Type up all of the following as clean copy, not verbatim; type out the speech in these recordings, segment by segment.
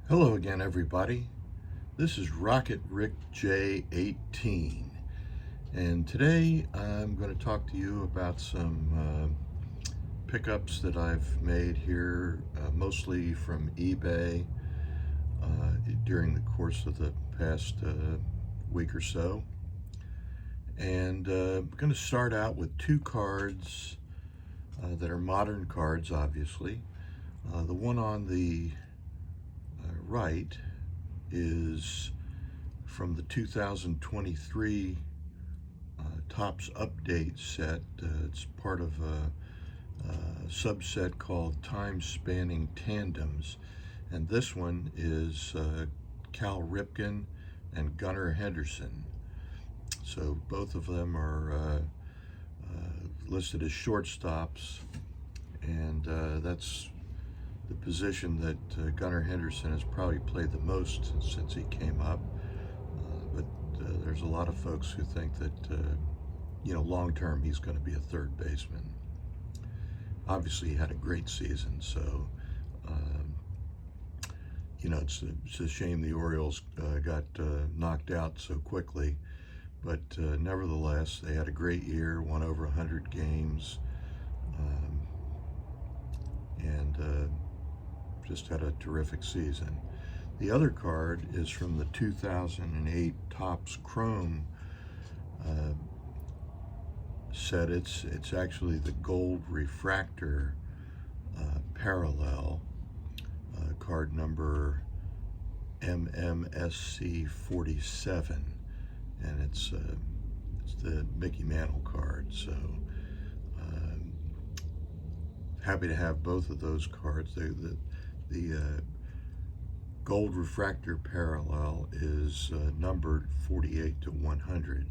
Hello again, everybody. This is Rocket Rick J18, and today I'm going to talk to you about some pickups that I've made here, mostly from eBay during the course of the past week or so. And I'm going to start out with two cards that are modern cards, obviously. The one on the right is from the 2023 Topps Update set. It's part of a subset called Time Spanning Tandems, and this one is Cal Ripken and Gunnar Henderson. So both of them are listed as shortstops, and that's the position that Gunnar Henderson has probably played the most since he came up. But there's a lot of folks who think that, long term he's going to be a third baseman. Obviously, he had a great season, so, it's a shame the Orioles got knocked out so quickly. But nevertheless, they had a great year, won over 100 games, and just had a terrific season. The other card is from the 2008 Topps Chrome set. It's actually the gold refractor parallel, card number MMSC 47, and it's the Mickey Mantle card. So happy to have both of those cards. The gold refractor parallel is numbered 48 to 100.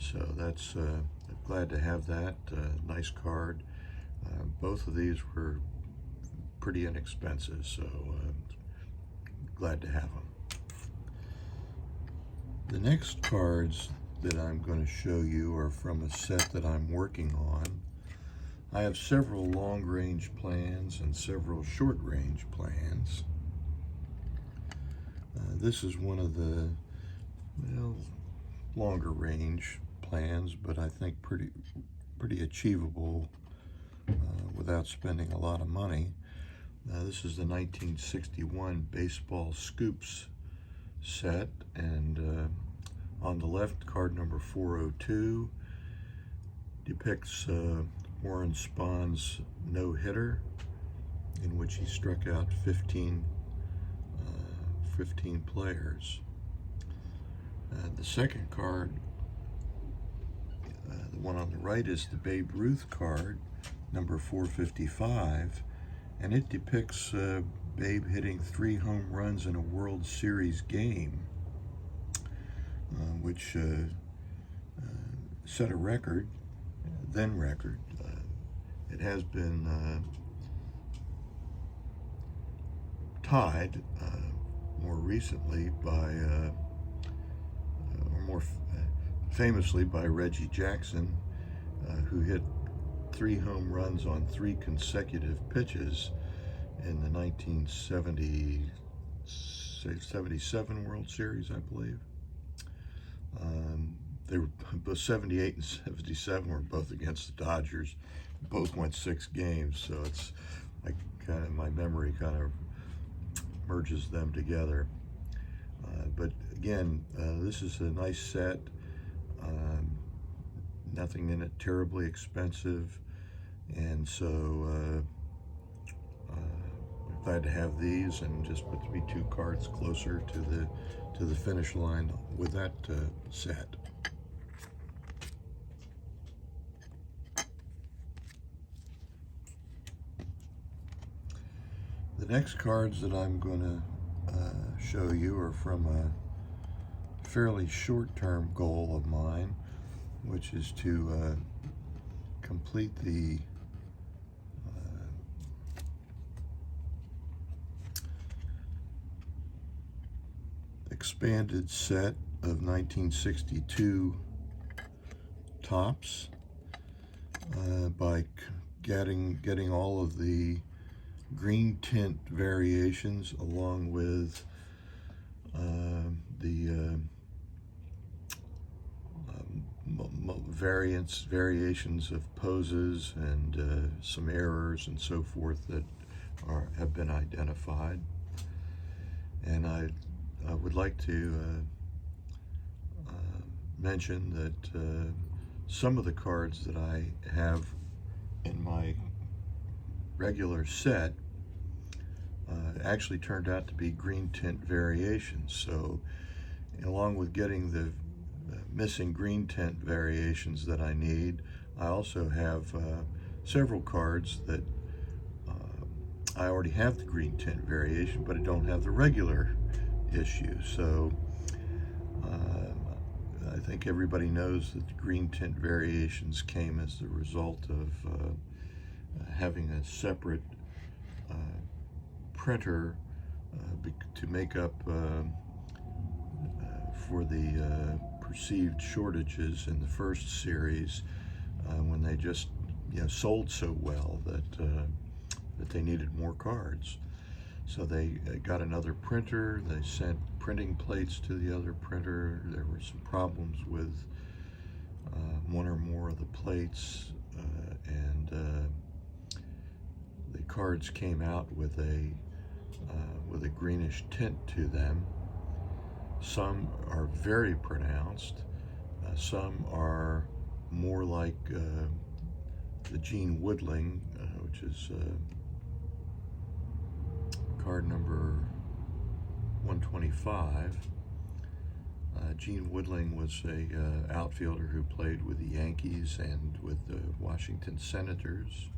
So that's glad to have that. Nice card. Both of these were pretty inexpensive, so glad to have them. The next cards that I'm going to show you are from a set that I'm working on. I have several long-range plans and several short-range plans. This is one of the longer-range plans, but I think pretty achievable without spending a lot of money. This is the 1961 Baseball Scoops set, and on the left, card number 402 depicts Warren Spahn's no-hitter, in which he struck out 15 players. The second card, the one on the right, is the Babe Ruth card, number 455, and it depicts Babe hitting 3 home runs in a World Series game, which set a record, then record. It has been tied more recently by, or more famously by Reggie Jackson, who hit 3 home runs on 3 consecutive pitches in the 1977 World Series, I believe. They were both 78 and 77 were both against the Dodgers. Both went 6 games, so it's like my memory kind of merges them together. But again, this is a nice set. Nothing in it terribly expensive, and so glad to have these, and just puts me 2 cards closer to the finish line with that set. The next cards that I'm going to show you are from a fairly short-term goal of mine, which is to complete the expanded set of 1962 Topps by getting all of the green tint variations along with the variations of poses and some errors and so forth that have been identified. And I would like to mention that some of the cards that I have in my regular set actually turned out to be green tint variations. So along with getting the missing green tint variations that I need, I also have several cards that I already have the green tint variation, but I don't have the regular issue. So I think everybody knows that the green tint variations came as the result of having a separate printer to make up for the perceived shortages in the first series when they just sold so well that they needed more cards. So they got another printer, they sent printing plates to the other printer. There were some problems with one or more of the plates, and the cards came out with a greenish tint to them. Some are very pronounced, some are more like the Gene Woodling, which is card number 125. Gene Woodling was a outfielder who played with the Yankees and with the Washington Senators.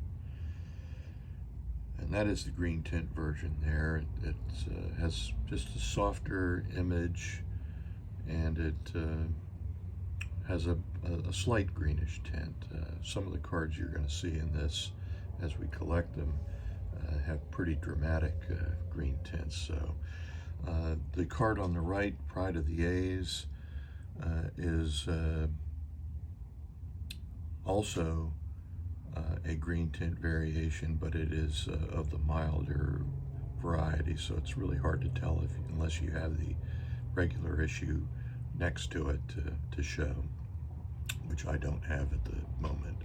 And that is the green tint version there. It has just a softer image, and it has a slight greenish tint. Some of the cards you're going to see in this, as we collect them, have pretty dramatic green tints. So the card on the right, Pride of the A's, is also a green tint variation, but it is of the milder variety, so it's really hard to tell unless you have the regular issue next to it to show, which I don't have at the moment.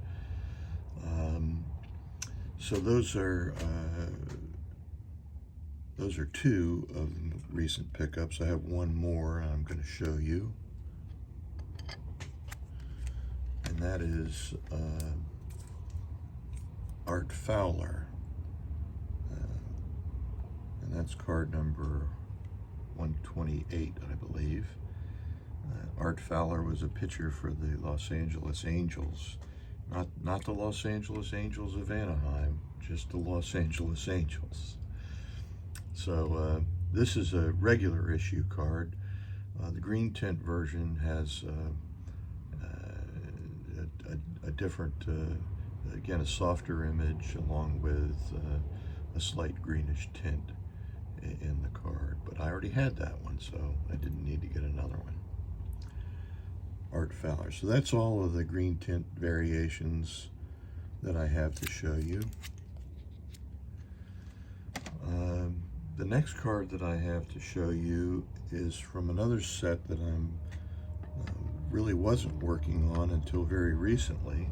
So those are two of the recent pickups. I have one more I'm going to show you, and that is Art Fowler, and that's card number 128, I believe. Art Fowler was a pitcher for the Los Angeles Angels, not the Los Angeles Angels of Anaheim, just the Los Angeles Angels. So this is a regular issue card. The green tint version has a different, again, a softer image along with a slight greenish tint in the card. But I already had that one, so I didn't need to get another one. Art Fowler. So that's all of the green tint variations that I have to show you. The next card that I have to show you is from another set that I'm really wasn't working on until very recently.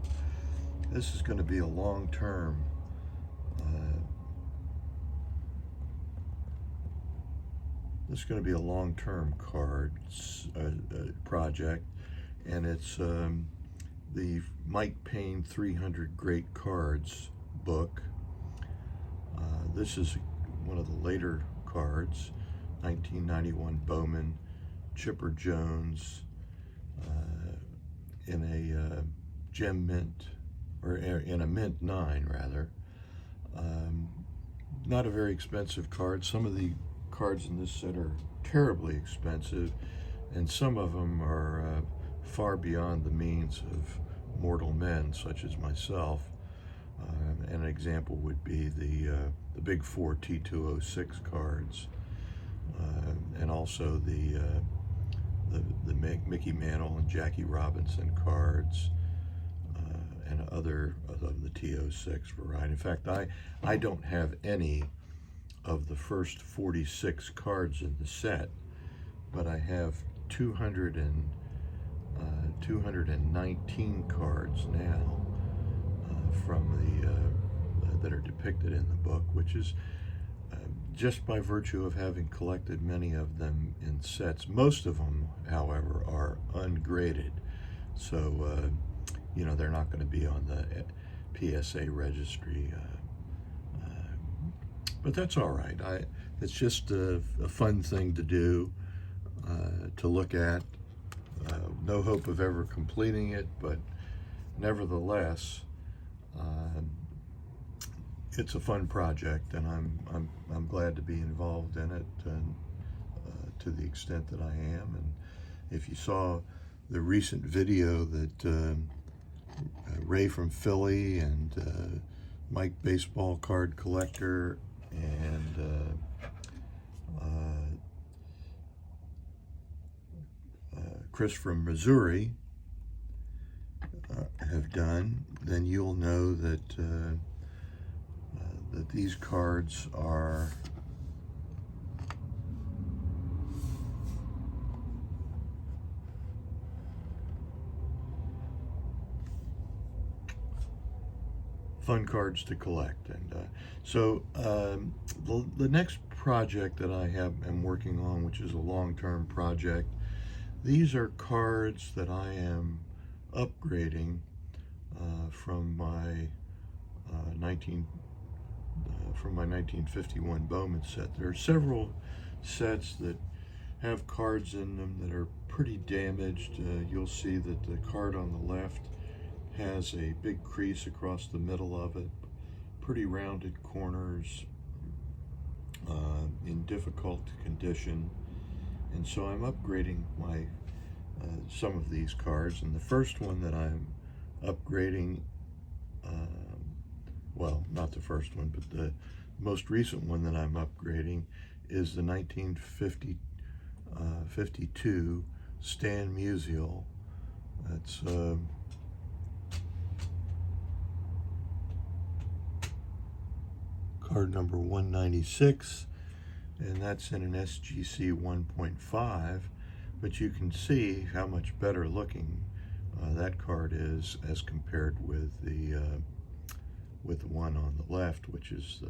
This is going to be a long-term card project, and it's the Mike Payne 300 Great Cards book. This is one of the later cards, 1991 Bowman, Chipper Jones, in a gem mint, or in a mint 9 rather. Not a very expensive card. Some of the cards in this set are terribly expensive, and some of them are far beyond the means of mortal men such as myself. An example would be the Big Four T206 cards, and also the Mickey Mantle and Jackie Robinson cards, and other of the TO6 variety. In fact, I don't have any of the first 46 cards in the set, but I have 219 cards now from the that are depicted in the book, which is just by virtue of having collected many of them in sets. Most of them, however, are ungraded, so you know, they're not going to be on the PSA registry, but that's all right. It's just a fun thing to do, to look at. No hope of ever completing it, but nevertheless, it's a fun project, and I'm glad to be involved in it, and to the extent that I am. And if you saw the recent video that Ray from Philly and Mike Baseball Card Collector and Chris from Missouri have done, then you'll know that that these cards are fun cards to collect. And so the next project that I am working on, which is a long-term project, these are cards that I am upgrading from my 1951 Bowman set. There are several sets that have cards in them that are pretty damaged. You'll see that the card on the left has a big crease across the middle of it, pretty rounded corners, in difficult condition. And so I'm upgrading my some of these cards, and the first one that I'm upgrading, well, not the first one, but the most recent one that I'm upgrading is the 1952 Stan Musial. That's card number 196, and that's in an SGC 1.5, but you can see how much better looking that card is as compared with the one on the left, which is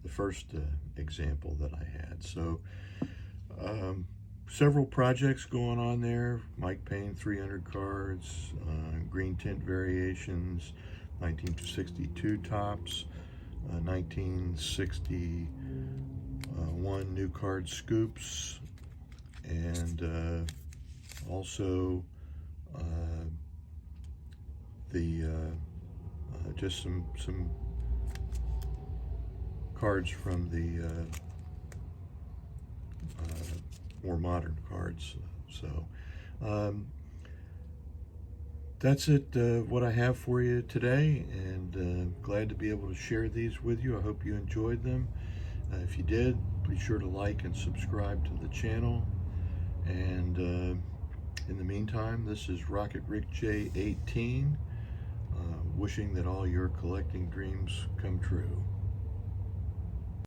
the first example that I had. So several projects going on there. Mike Payne 300 cards, green tint variations, 1962 tops, 1961 new card scoops, and also just some cards from the more modern cards. So that's it, what I have for you today, and glad to be able to share these with you. I hope you enjoyed them. If you did, be sure to like and subscribe to the channel. And in the meantime, this is Rocket Rick J 18, wishing that all your collecting dreams come true.